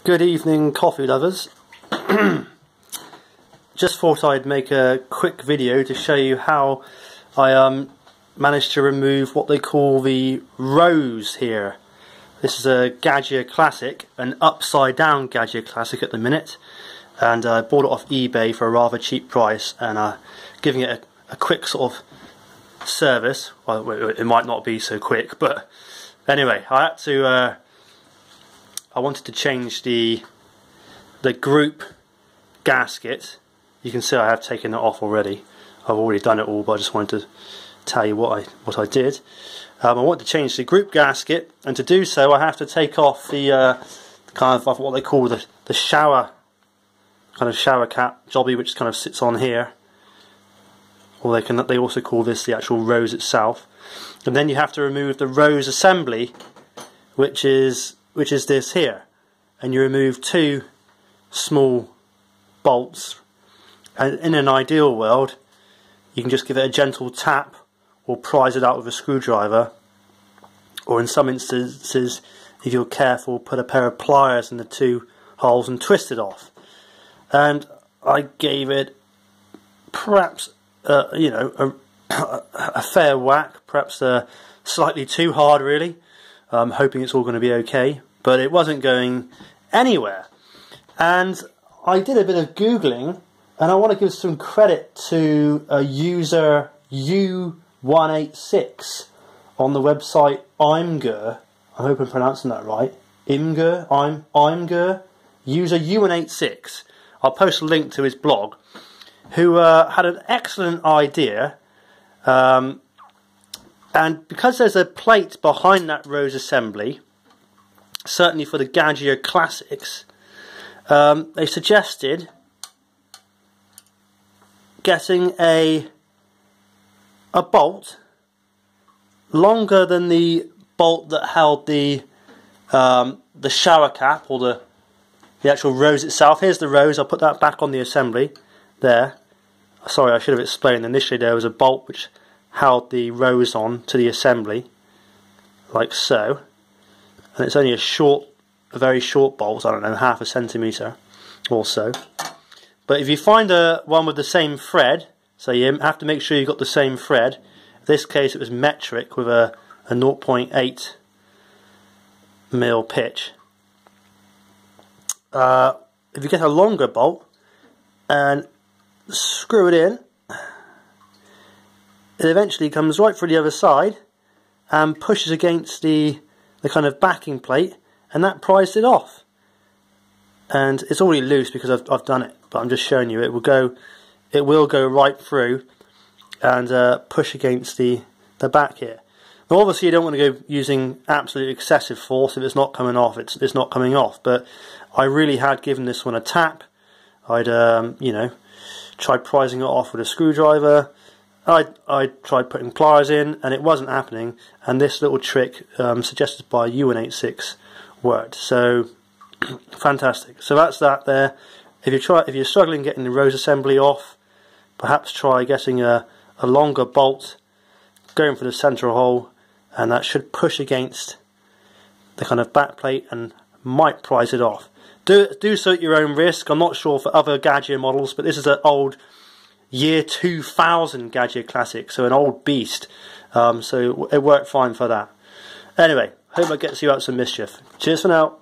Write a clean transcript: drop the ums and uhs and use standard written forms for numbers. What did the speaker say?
Good evening, coffee lovers. Just thought I'd make a quick video to show you how I managed to remove what they call the rose here. This is a Gaggia Classic, an upside down Gaggia Classic at the minute, and I bought it off eBay for a rather cheap price, and giving it a quick sort of service. Well, it might not be so quick, but anyway, I wanted to change the group gasket. You can see I have taken it off already. I've already done it all, but I just wanted to tell you what I did. I want to change the group gasket, and to do so I have to take off the kind of what they call the shower cap jobby, which kind of sits on here, or they also call this the actual rose itself. And then you have to remove the rose assembly, which is this here, and you remove two small bolts. And in an ideal world, you can just give it a gentle tap or prise it out with a screwdriver, or in some instances, if you're careful, put a pair of pliers in the two holes and twist it off. And I gave it perhaps a fair whack, perhaps slightly too hard really. I'm hoping it's all going to be okay, but it wasn't going anywhere. And I did a bit of Googling, and I want to give some credit to a user U186 on the website Imgur. I hope I'm pronouncing that right. Imgur. User U186. I'll post a link to his blog, who had an excellent idea. And because there's a plate behind that rose assembly, certainly for the Gaggia Classics, they suggested getting a bolt longer than the bolt that held the shower cap, or the actual rose itself. Here's the rose. I'll put that back on the assembly there. Sorry, I should have explained. Initially there was a bolt which held the rose on to the assembly, like so, and it's only a very short bolt, I don't know, half a centimetre or so. But if you find one with the same thread, so you have to make sure you've got the same thread. In this case it was metric with a 0.8 mil pitch. If you get a longer bolt and screw it in, it eventually comes right through the other side and pushes against the kind of backing plate, and that prized it off. And it's already loose because I've done it, but I'm just showing you it will go right through and push against the back here. Now obviously you don't want to go using absolute excessive force. If it's not coming off, it's not coming off. But I really had given this one a tap. I'd tried prising it off with a screwdriver. I tried putting pliers in, and it wasn't happening. And this little trick suggested by U186 worked. So fantastic. So that's that there. If you're struggling getting the rose assembly off, perhaps try getting a longer bolt, going for the central hole, and that should push against the kind of back plate and might prise it off. Do so at your own risk. I'm not sure for other Gaggia models, but this is an old year 2000 Gaggia Classic, so an old beast. So it worked fine for that. Anyway, hope that gets you out some mischief. Cheers for now.